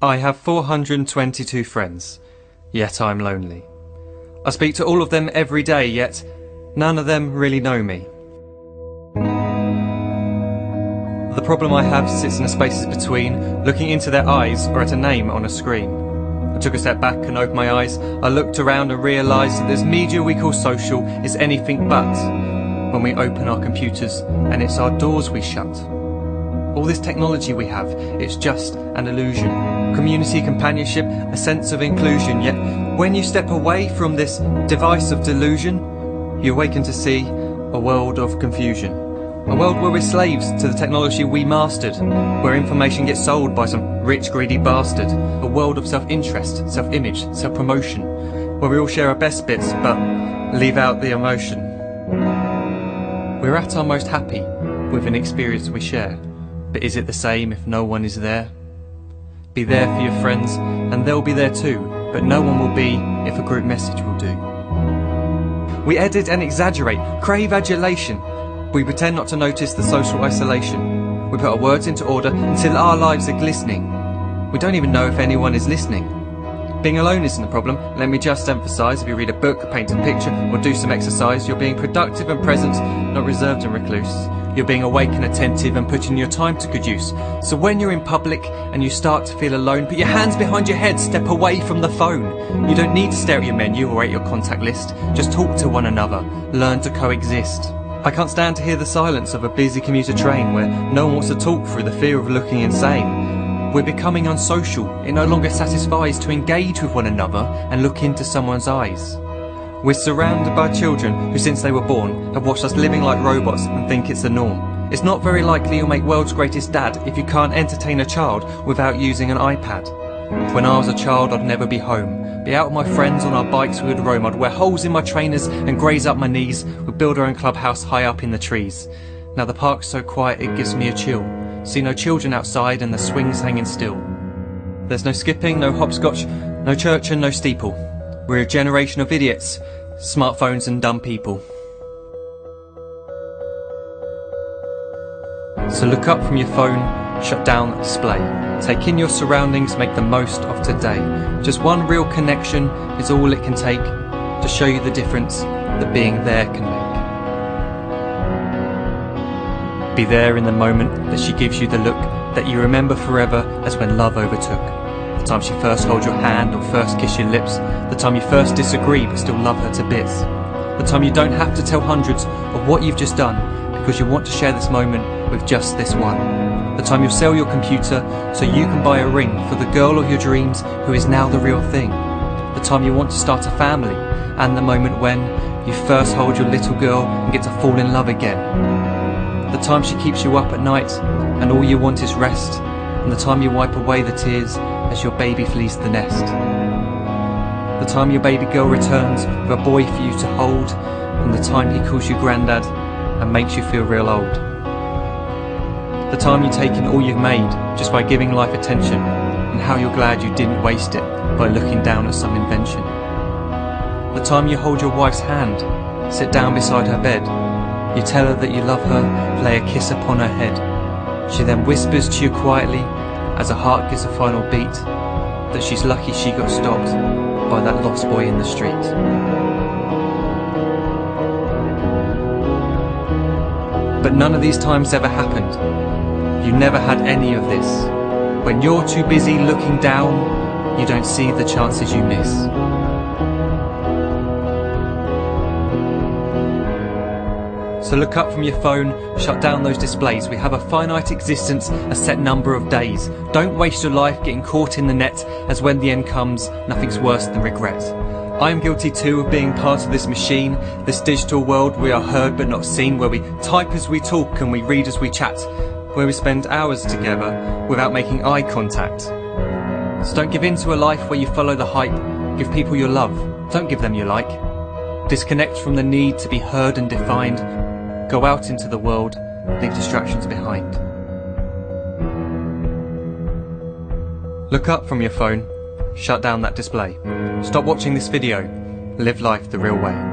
I have 422 friends, yet I'm lonely. I speak to all of them every day, yet none of them really know me. The problem I have sits in the spaces between looking into their eyes or at a name on a screen. I took a step back and opened my eyes. I looked around and realised that this media we call social is anything but when we open our computers and it's our doors we shut. All this technology we have, it's just an illusion. Community, companionship, a sense of inclusion. Yet when you step away from this device of delusion, you awaken to see a world of confusion. A world where we're slaves to the technology we mastered, where information gets sold by some rich, greedy bastard. A world of self-interest, self-image, self-promotion, where we all share our best bits but leave out the emotion. We're at our most happy with an experience we share. But is it the same if no one is there? Be there for your friends and they'll be there too, but no one will be if a group message will do. We edit and exaggerate, crave adulation. We pretend not to notice the social isolation. We put our words into order until our lives are glistening. We don't even know if anyone is listening. Being alone isn't the problem. Let me just emphasise, if you read a book, paint a picture or do some exercise, you're being productive and present, not reserved and recluse. You're being awake and attentive and putting your time to good use. So when you're in public and you start to feel alone, put your hands behind your head, step away from the phone. You don't need to stare at your menu or at your contact list. Just talk to one another. Learn to coexist. I can't stand to hear the silence of a busy commuter train where no one wants to talk through the fear of looking insane. We're becoming unsocial. It no longer satisfies to engage with one another and look into someone's eyes. We're surrounded by children who since they were born have watched us living like robots and think it's the norm. It's not very likely you'll make world's greatest dad if you can't entertain a child without using an iPad. When I was a child I'd never be home. Be out with my friends on our bikes we would roam. I'd wear holes in my trainers and graze up my knees. We'd build our own clubhouse high up in the trees. Now the park's so quiet it gives me a chill. See no children outside and the swings hanging still. There's no skipping, no hopscotch, no church and no steeple. We're a generation of idiots, smartphones and dumb people. So look up from your phone, shut down the display. Take in your surroundings, make the most of today. Just one real connection is all it can take to show you the difference that being there can make. Be there in the moment that she gives you the look that you remember forever as when love overtook. The time she first holds your hand or first kiss your lips. The time you first disagree but still love her to bits. The time you don't have to tell hundreds of what you've just done because you want to share this moment with just this one. The time you'll sell your computer so you can buy a ring for the girl of your dreams who is now the real thing. The time you want to start a family and the moment when you first hold your little girl and get to fall in love again. The time she keeps you up at night and all you want is rest. And the time you wipe away the tears as your baby flees the nest. The time your baby girl returns with a boy for you to hold, and the time he calls you granddad and makes you feel real old. The time you take in all you've made just by giving life attention, and how you're glad you didn't waste it by looking down at some invention. The time you hold your wife's hand, sit down beside her bed, you tell her that you love her, lay a kiss upon her head. She then whispers to you quietly, as her heart gives a final beat, that she's lucky she got stopped by that lost boy in the street. But none of these times ever happened. You never had any of this. When you're too busy looking down, you don't see the chances you miss. So look up from your phone, shut down those displays. We have a finite existence, a set number of days. Don't waste your life getting caught in the net, as when the end comes, nothing's worse than regret. I am guilty too of being part of this machine, this digital world we are heard but not seen, where we type as we talk and we read as we chat, where we spend hours together without making eye contact. So don't give in to a life where you follow the hype. Give people your love, don't give them your like. Disconnect from the need to be heard and defined. Go out into the world, leave distractions behind. Look up from your phone, shut down that display. Stop watching this video, live life the real way.